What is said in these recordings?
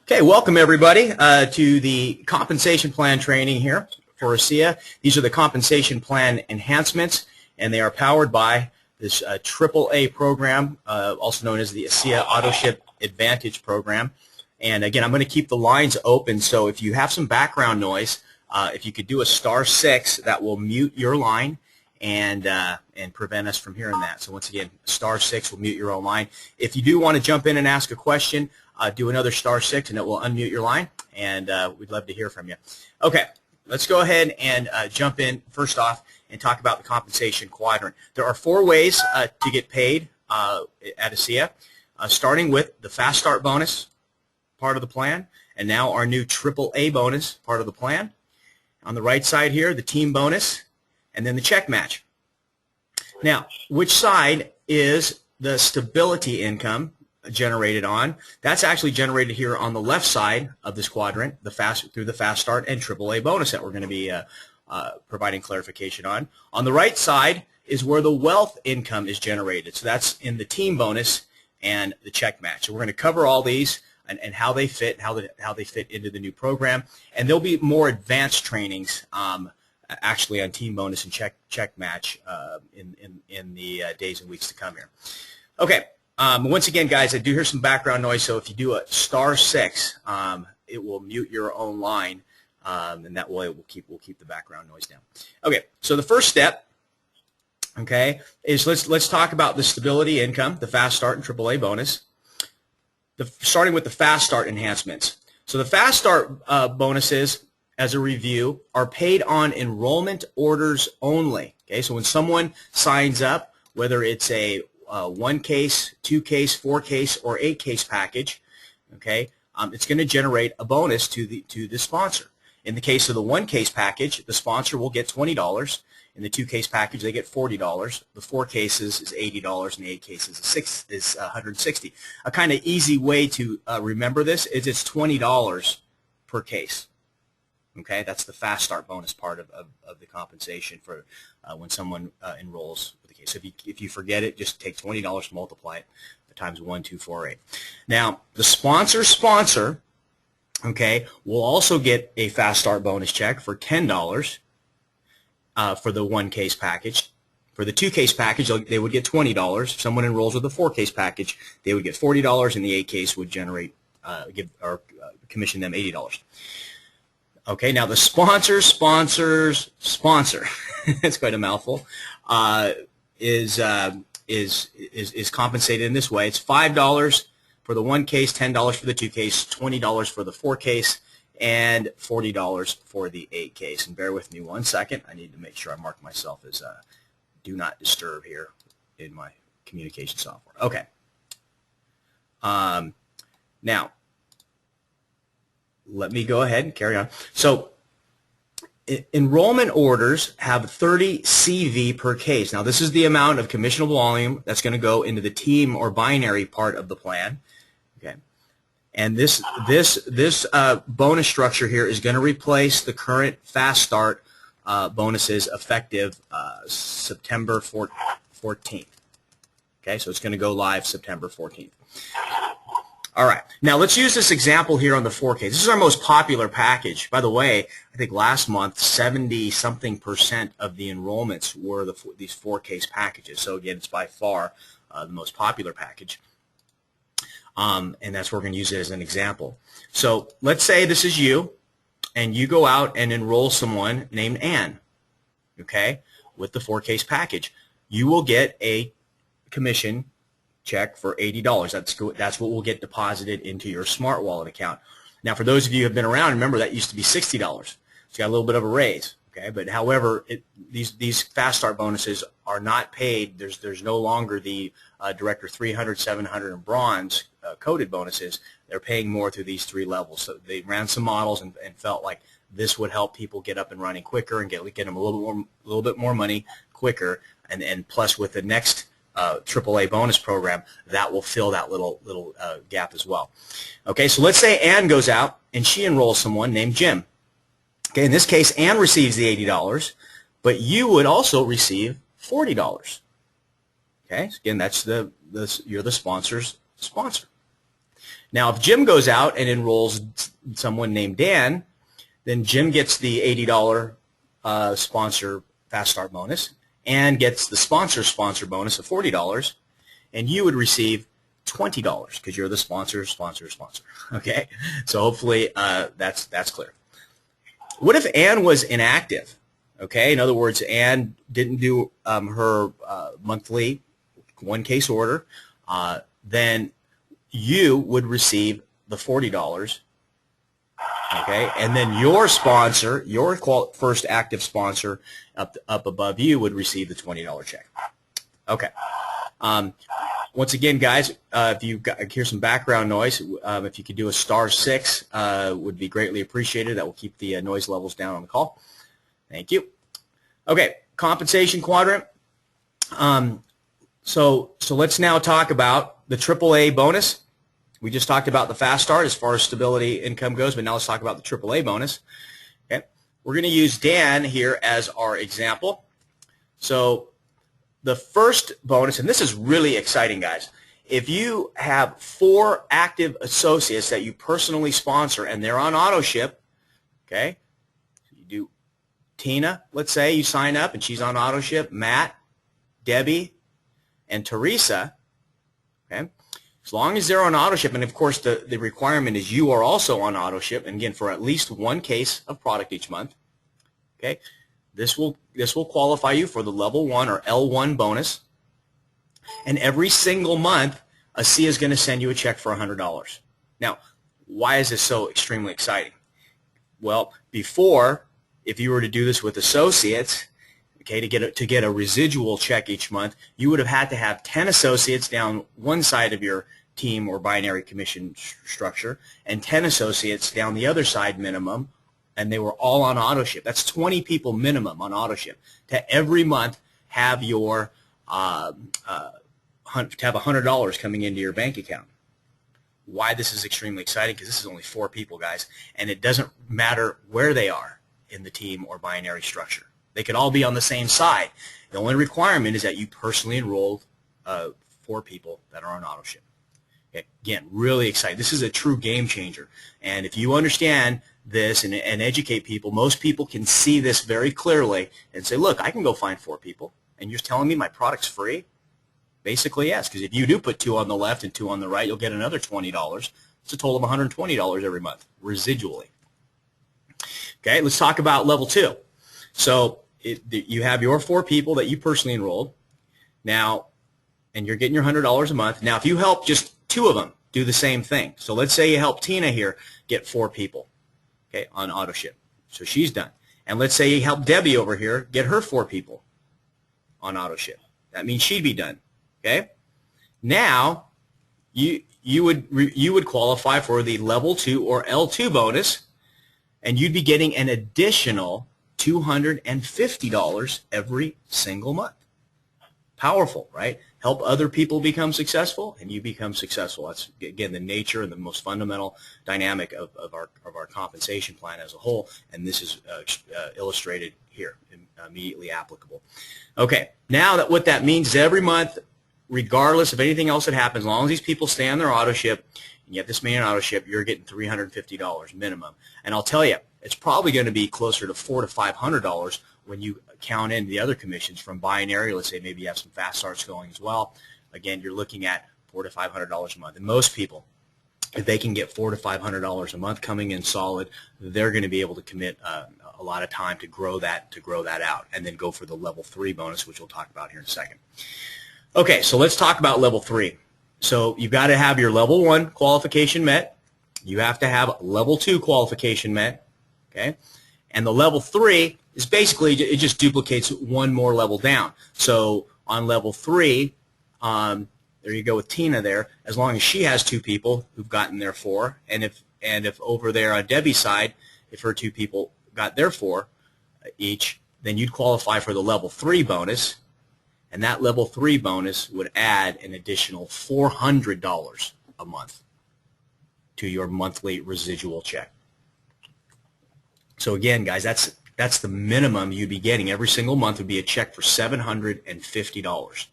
Okay, welcome everybody to the compensation plan training here for ASEA. These are the compensation plan enhancements, and they are powered by this AAA program, also known as the ASEA AutoShip Advantage program. And again, I'm going to keep the lines open, so if you have some background noise, if you could do a *6, that will mute your line and prevent us from hearing that. So once again, *6 will mute your own line. If you do want to jump in and ask a question, do another *6 and it will unmute your line, and we'd love to hear from you. Okay, let's go ahead and jump in first off and talk about the compensation quadrant. There are 4 ways to get paid at ASEA, starting with the Fast Start bonus part of the plan, and now our new AAA bonus part of the plan. On the right side here, the team bonus, and then the check match. Now, which side is the stability income generated on? That's actually generated here on the left side of this quadrant, through the Fast Start and AAA bonus that we're going to be providing clarification on. On the right side is where the wealth income is generated. So that's in the team bonus and the check match. So we're going to cover all these and how they fit, how they fit into the new program. And there'll be more advanced trainings actually on team bonus and check match in the days and weeks to come here. Okay. Once again, guys, I do hear some background noise, so if you do a *6, it will mute your own line, and that way we'll keep the background noise down. Okay, so the first step, okay, is let's talk about the stability income, the Fast Start and AAA bonus. Starting with the Fast Start enhancements. So the Fast Start bonuses, as a review, are paid on enrollment orders only. Okay, so when someone signs up, whether it's a 1-case, 2-case, 4-case, or 8-case package, okay, it's going to generate a bonus to the sponsor. In the case of the 1-case package, the sponsor will get $20. In the 2-case package, they get $40. The 4 cases is $80, and the 8 cases is $160. A kind of easy way to remember this is it's $20 per case. Okay, that's the Fast Start bonus part of the compensation for when someone enrolls with the case. So if you forget it, just take $20, multiply it times 1, 2, 4, 8. Now, the sponsor, okay, will also get a Fast Start bonus check for $10 for the 1-case package. For the 2-case package, they would get $20. If someone enrolls with a 4-case package, they would get $40, and the 8-case would commission them $80. Okay, now the sponsor, it's quite a mouthful, is compensated in this way. It's $5 for the 1-case, $10 for the 2-case, $20 for the 4-case, and $40 for the 8-case. And bear with me 1 second. I need to make sure I mark myself as do not disturb here in my communication software. Okay. Now, let me go ahead and carry on. So enrollment orders have 30 CV per case. Now, this is the amount of commissionable volume that's going to go into the team or binary part of the plan. Okay, and this bonus structure here is going to replace the current Fast Start bonuses effective September 14th. Okay, so it's going to go live September 14th. All right. Now, let's use this example here on the 4-case. This is our most popular package. By the way, I think last month, 70-something% of the enrollments were these 4-case packages. So, again, it's by far the most popular package. And that's where we're going to use it as an example. So, let's say this is you, and you go out and enroll someone named Ann, okay, with the 4-case package. You will get a commission check for $80. That's what will get deposited into your Smart Wallet account. Now, for those of you who have been around, remember that used to be $60. So you got a little bit of a raise. Okay, but however, these Fast Start bonuses are not paid. There's no longer the Director 300, 700, and Bronze coded bonuses. They're paying more through these 3 levels. So they ran some models and felt like this would help people get up and running quicker and get them a little bit more money quicker. And plus with the next AAA bonus program, that will fill that little gap as well. Okay, so let's say Ann goes out and she enrolls someone named Jim. Okay, in this case, Ann receives the $80, but you would also receive $40. Okay, so again, that's you're the sponsor's sponsor. Now, if Jim goes out and enrolls someone named Dan, then Jim gets the $80 sponsor fast start bonus and gets the sponsor bonus of $40, and you would receive $20 because you're the sponsor. Okay, so hopefully that's clear. What if Ann was inactive? Okay, in other words, Ann didn't do her monthly one case order, then you would receive the $40. Okay, and then your sponsor, your first active sponsor up above you would receive the $20 check. Okay. Once again, guys, if you hear some background noise, if you could do a *6, would be greatly appreciated. That will keep the noise levels down on the call. Thank you. Okay, compensation quadrant. So let's now talk about the AAA bonus. We just talked about the fast start as far as stability income goes, but now let's talk about the AAA bonus. Okay, we're going to use Dan here as our example. So the first bonus, and this is really exciting, guys. If you have 4 active associates that you personally sponsor and they're on auto ship, okay, you do Tina, let's say you sign up and she's on auto ship, Matt, Debbie, and Teresa, okay, as long as they're on auto ship, and of course the requirement is you are also on auto ship, and again for at least 1 case of product each month, okay, this will qualify you for the level 1 or L1 bonus, and every single month ASEA is going to send you a check for $100. Now, why is this so extremely exciting? Well, before, if you were to do this with associates, okay, to get a residual check each month, you would have had to have 10 associates down one side of your team or binary commission structure and 10 associates down the other side minimum, and they were all on auto ship. That's 20 people minimum on auto ship to every month have your to have $100 coming into your bank account. Why this is extremely exciting? Because this is only 4 people, guys, and it doesn't matter where they are in the team or binary structure. They could all be on the same side. The only requirement is that you personally enrolled 4 people that are on auto ship. Okay. Again, really exciting. This is a true game changer. And if you understand this and educate people, most people can see this very clearly and say, look, I can go find 4 people, and you're telling me my product's free? Basically, yes, because if you do put 2 on the left and 2 on the right, you'll get another $20. It's a total of $120 every month, residually. Okay, let's talk about level 2. So you have your 4 people that you personally enrolled now, and you're getting your $100 a month. Now, if you help just 2 of them do the same thing, so let's say you help Tina here get 4 people, okay, on auto ship, so she's done. And let's say you help Debbie over here get her 4 people on auto ship. That means she'd be done. Okay. Now you would qualify for the level 2 or L2 bonus, and you'd be getting an additional $250 every single month. Powerful, right? Help other people become successful, and you become successful. That's, again, the nature and the most fundamental dynamic of our compensation plan as a whole, and this is illustrated here, immediately applicable. Okay, now what that means is every month, regardless of anything else that happens, as long as these people stay on their auto ship, and you have this many on auto ship, you're getting $350 minimum. And I'll tell you, it's probably going to be closer to $400 to $500 when you count in the other commissions from binary. Let's say maybe you have some fast starts going as well. Again, you're looking at $400 to $500 a month. And most people, if they can get $400 to $500 a month coming in solid, they're going to be able to commit a lot of time to grow that out, and then go for the level 3 bonus, which we'll talk about here in a second. Okay, so let's talk about level 3. So you've got to have your level 1 qualification met. You have to have level 2 qualification met. Okay, and the level 3 is basically, it just duplicates one more level down. So on level 3, there you go with Tina there. As long as she has 2 people who've gotten their 4, and if over there on Debbie's side, if her 2 people got their 4 each, then you'd qualify for the level 3 bonus. And that level 3 bonus would add an additional $400 a month to your monthly residual check. So again, guys, that's the minimum you'd be getting every single month would be a check for $750.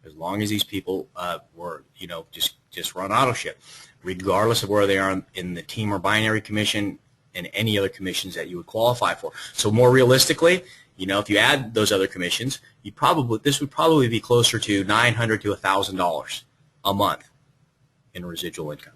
As long as these people were, just just run auto ship, regardless of where they are in the team or binary commission and any other commissions that you would qualify for. So more realistically, you know, if you add those other commissions, this would probably be closer to $900 to $1,000 a month in residual income.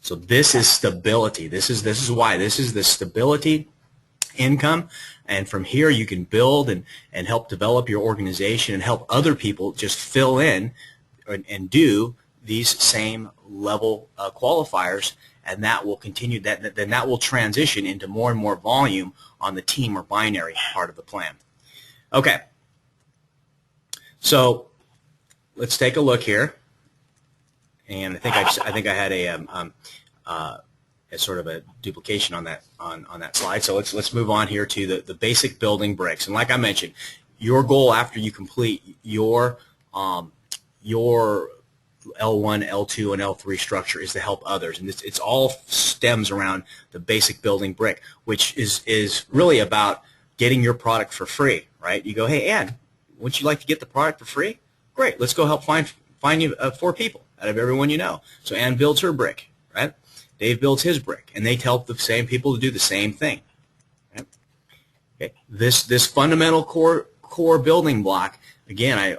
So this is stability. This is why. This is the stability income, and from here you can build and help develop your organization and help other people just fill in and do these same level qualifiers, and that will continue. Then that will transition into more and more volume on the team or binary part of the plan. Okay, so let's take a look here, and I think I had a sort of a duplication on that slide. So let's move on here to the basic building bricks. And like I mentioned, your goal after you complete your L1, L2, and L3 structure is to help others, and it's all stems around the basic building brick, which is really about getting your product for free, right? You go, hey, Ann, wouldn't you like to get the product for free? Great, let's go help find you 4 people out of everyone you know. So Ann builds her brick, right? Dave builds his brick, and they help the same people to do the same thing. Right? Okay. This fundamental core building block, again,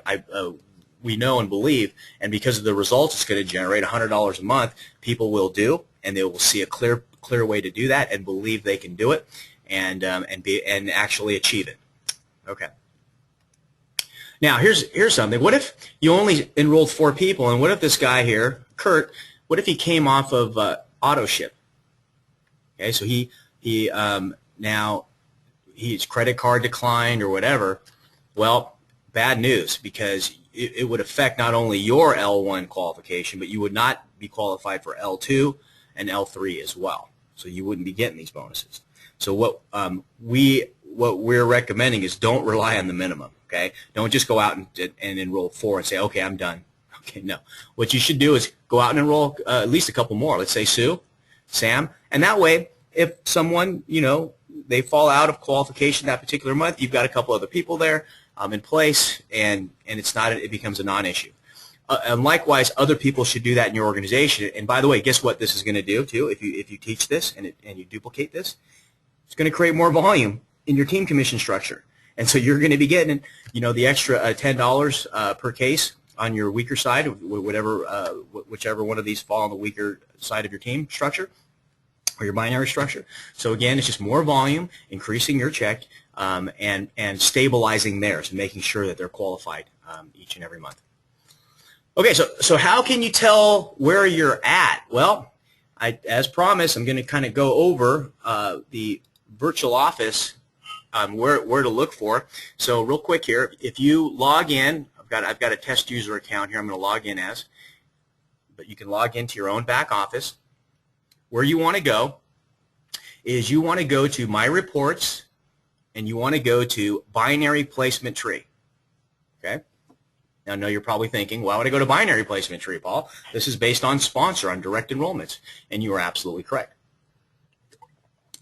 we know and believe, and because of the results it's going to generate, $100 a month, people will do, and they will see a clear way to do that and believe they can do it, and actually achieve it. Okay. Now here's something. What if you only enrolled 4 people, and what if this guy here, Kurt, what if he came off of auto ship? Okay, so he now his credit card declined or whatever. Well, bad news, because it would affect not only your L1 qualification, but you would not be qualified for L2 and L3 as well. So you wouldn't be getting these bonuses. So what we're recommending is don't rely on the minimum. Okay, don't just go out and enroll 4 and say, okay, I'm done. Okay, no. What you should do is go out and enroll at least a couple more. Let's say Sue, Sam, and that way, if someone, you know, they fall out of qualification that particular month, you've got a couple other people there in place, and it becomes a non-issue. And likewise, other people should do that in your organization. And by the way, guess what this is going to do too? If you teach this and you duplicate this, it's going to create more volume in your team commission structure. And so you're going to be getting, you know, the extra $10 per case on your weaker side, whichever one of these fall on the weaker side of your team structure or your binary structure. So again, it's just more volume, increasing your check, and stabilizing theirs, and making sure that they're qualified each and every month. Okay, so how can you tell where you're at? Well, as promised, I'm going to kind of go over the virtual office, where to look for. So real quick here, if you log in, I've got a test user account here I'm going to log in as, but you can log into your own back office. Where you want to go is you want to go to My Reports, and you want to go to Binary Placement Tree. Okay? Now, I know you're probably thinking, why would I go to Binary Placement Tree, Paul? This is based on sponsor, on direct enrollments, and you are absolutely correct.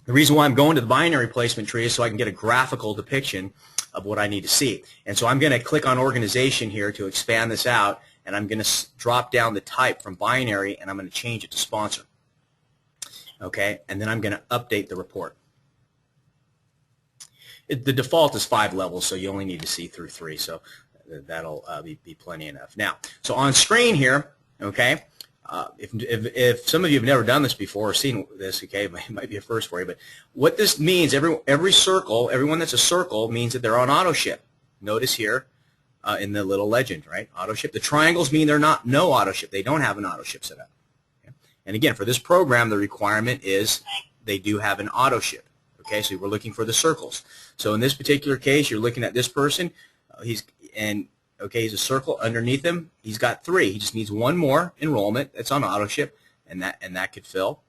The reason why I'm going to the Binary Placement Tree is so I can get a graphical depiction of what I need to see. And so I'm going to click on Organization here to expand this out, and I'm going to drop down the type from Binary, and I'm going to change it to Sponsor. Okay, and then I'm going to update the report. The default is 5 levels, so you only need to see through 3, so that'll be plenty enough. Now, so on screen here, okay, if some of you have never done this before or seen this, okay, it might be a first for you, but what this means, every circle, everyone that's a circle means that they're on auto ship. Notice here in the little legend, right, auto ship. The triangles mean they're not no auto ship. They don't have an auto ship set up. Okay? And again, for this program, the requirement is they do have an auto ship. Okay, so we're looking for the circles. So in this particular case, you're looking at this person. He's a circle underneath him. He's got 3. He just needs 1 more enrollment. That's on auto ship, and that could fill.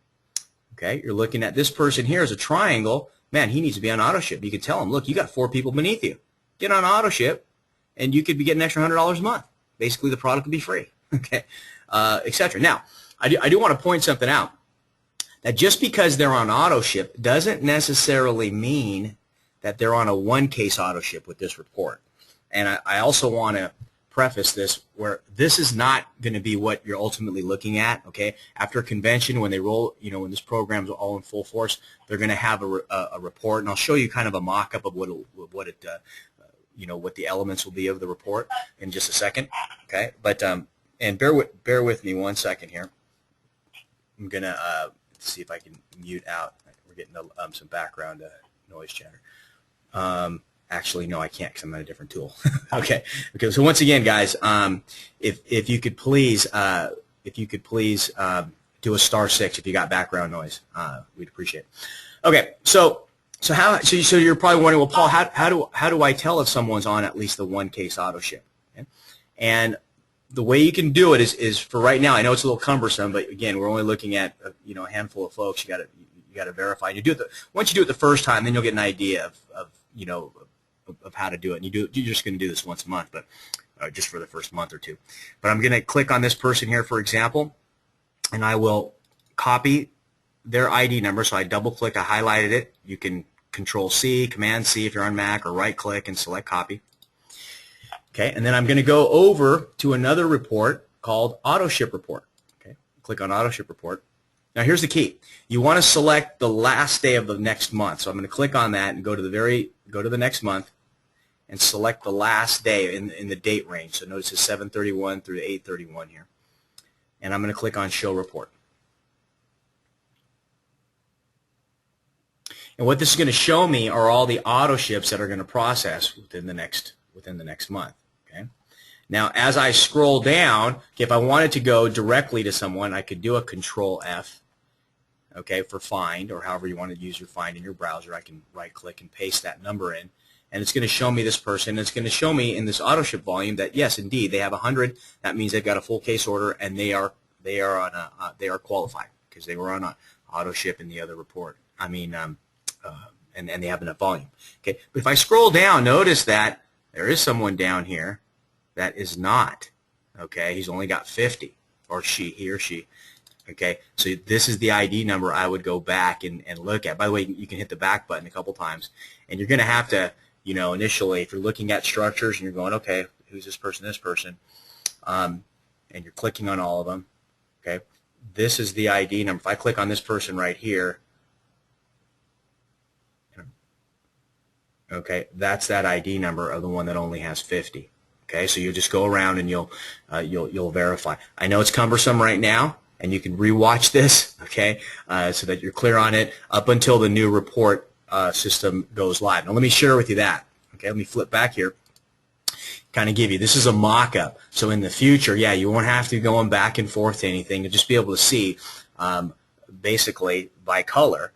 Okay, you're looking at this person here as a triangle. Man, he needs to be on auto ship. You can tell him, look, you got 4 people beneath you. Get on auto ship, and you could be getting an extra $100 a month. Basically, the product would be free. Okay, etc. Now, I do want to point something out. That just because they're on auto ship doesn't necessarily mean that they're on a 1-case auto ship with this report. And I also want to preface this where this is not going to be what you're ultimately looking at. Okay, after a convention, when they roll, when this program's all in full force, they're going to have a report, and I'll show you kind of a mock-up of what the elements will be of the report in just a second. Okay, but and bear with me 1 second here. I'm gonna see if I can mute out. We're getting some background noise chatter. Actually, no, I can't because I'm on a different tool. Okay. So once again, guys, if you could please do a *6 if you got background noise, we'd appreciate it. Okay. So you're probably wondering, well, Paul, how do I tell if someone's on at least the one case auto ship? Okay? And the way you can do it is for right now. I know it's a little cumbersome, but again, we're only looking at a handful of folks. You got to verify. You do it once you do it the first time, then you'll get an idea of how to do it. And you're just going to do this once a month, but just for the first month or two. But I'm going to click on this person here, for example, and I will copy their ID number. So I double click, I highlighted it. You can Control-C, Command-C if you're on Mac, or right-click and select copy. Okay, and then I'm going to go over to another report called Auto Ship Report. Okay, click on Auto Ship Report. Now here's the key. You want to select the last day of the next month. So I'm going to click on that and go to the next month and select the last day in the date range. So notice it's 7/31 through 8/31 here. And I'm going to click on Show Report. And what this is going to show me are all the auto ships that are going to process within the next month. Okay. Now, as I scroll down, if I wanted to go directly to someone, I could do a Control-F. Okay, for find, or however you want to use your find in your browser. I can right-click and paste that number in, and it's going to show me this person. It's going to show me in this auto ship volume that yes, indeed, they have 100. That means they've got a full case order, and they are qualified because they were on an auto ship in the other report. And they have enough volume. Okay, but if I scroll down, notice that there is someone down here that is not. Okay, he's only got 50, or he or she. Okay, so this is the ID number I would go back and look at. By the way, you can hit the back button a couple times, and you're going to have to, initially, if you're looking at structures and you're going, okay, who's this person, and you're clicking on all of them, okay, this is the ID number. If I click on this person right here, okay, that's that ID number of the one that only has 50. Okay, so you'll just go around and you'll verify. I know it's cumbersome right now, and you can rewatch this, okay, so that you're clear on it up until the new report system goes live. Now let me share with you that. Okay, let me flip back here, kind of give you, this is a mock-up. So in the future, yeah, you won't have to be going back and forth to anything. You'll just be able to see basically by color,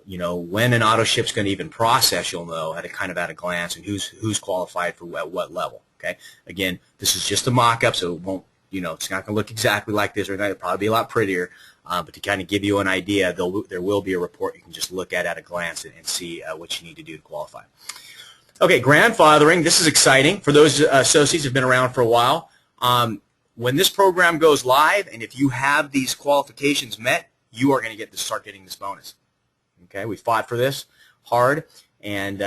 when an auto ship's going to even process. You'll know at a glance, and who's qualified for at what level. Okay, again, this is just a mock-up, so it won't. It's not going to look exactly like this, or it'll probably be a lot prettier, but to kind of give you an idea, there will be a report you can just look at a glance and see what you need to do to qualify. Okay, grandfathering. This is exciting for those associates who have been around for a while. When this program goes live, and if you have these qualifications met, you are going to start getting this bonus. Okay, we fought for this hard, and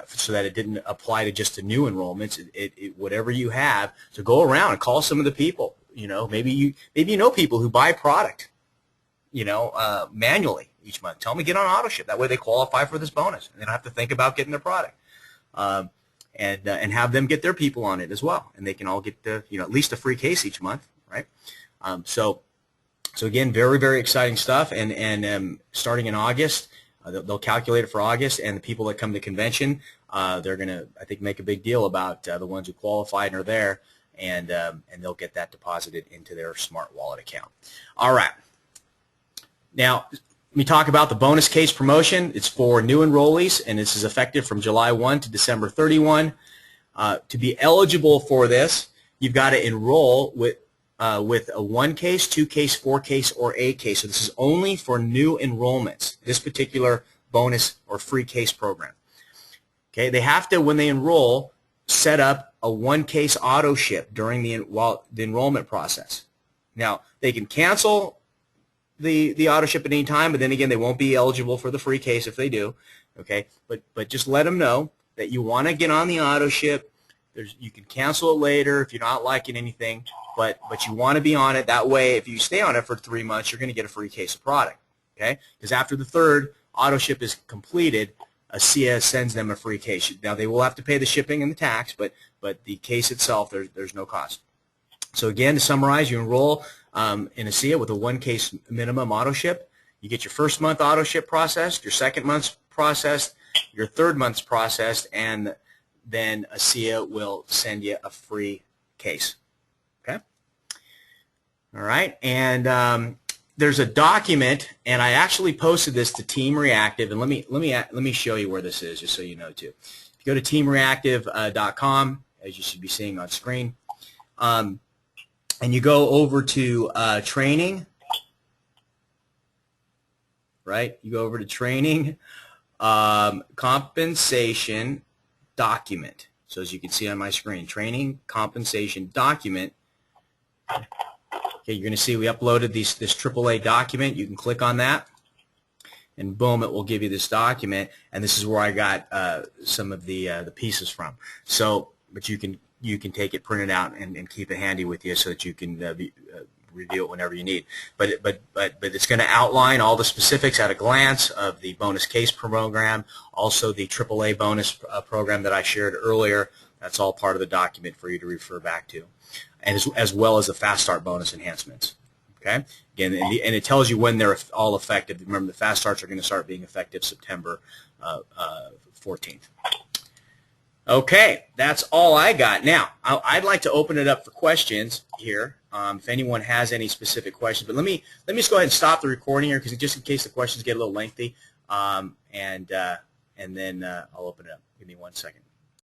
so that it didn't apply to just the new enrollments. Whatever you have, so go around and call some of the people. Maybe you know people who buy product, manually each month. Tell them to get on auto ship. That way they qualify for this bonus, and they don't have to think about getting their product. And have them get their people on it as well, and they can all get at least a free case each month, right? So again, very, very exciting stuff, and starting in August. They'll calculate it for August, and the people that come to convention, they're going to, I think, make a big deal about the ones who qualified and are there, and they'll get that deposited into their Smart Wallet account. All right. Now, let me talk about the bonus case promotion. It's for new enrollees, and this is effective from July 1 to December 31. To be eligible for this, you've got to enroll with a 1 case, 2 case, 4 case, or a case. So this is only for new enrollments, this particular bonus or free case program. Okay, they have to, when they enroll, set up a 1 case auto ship during the enrollment process. Now, they can cancel the auto ship at any time, but then again, they won't be eligible for the free case if they do. Okay, but just let them know that you want to get on the auto ship. you can cancel it later if you're not liking anything, but you want to be on it. That way, if you stay on it for 3 months, you're going to get a free case of product. Okay? Because after the third auto ship is completed, ASEA sends them a free case. Now they will have to pay the shipping and the tax, but the case itself, there's no cost. So again, to summarize, you enroll in ASEA with a 1-case minimum auto ship. You get your first month auto ship processed, your second month's processed, your third month's processed, and then ASEA will send you a free case. Okay? All right, and there's a document, and I actually posted this to Team Reactive, and let me show you where this is, just so you know too. If you go to teamreactive.com, as you should be seeing on screen, and you go over to training, right? You go over to training, compensation document. So as you can see on my screen, training compensation document. Okay, you're going to see we uploaded this AAA document. You can click on that, and boom, it will give you this document. And this is where I got some of the pieces from. So, but you can take it, print it out, and keep it handy with you so that you can review it whenever you need. But it's going to outline all the specifics at a glance of the bonus case program, also the AAA bonus program that I shared earlier. That's all part of the document for you to refer back to, and as well as the Fast Start bonus enhancements. Okay, again, and it tells you when they're all effective. Remember, the Fast Starts are going to start being effective September 14th. Okay, that's all I got. Now, I'd like to open it up for questions here, if anyone has any specific questions. But let me just go ahead and stop the recording here, because just in case the questions get a little lengthy, and then I'll open it up. Give me 1 second.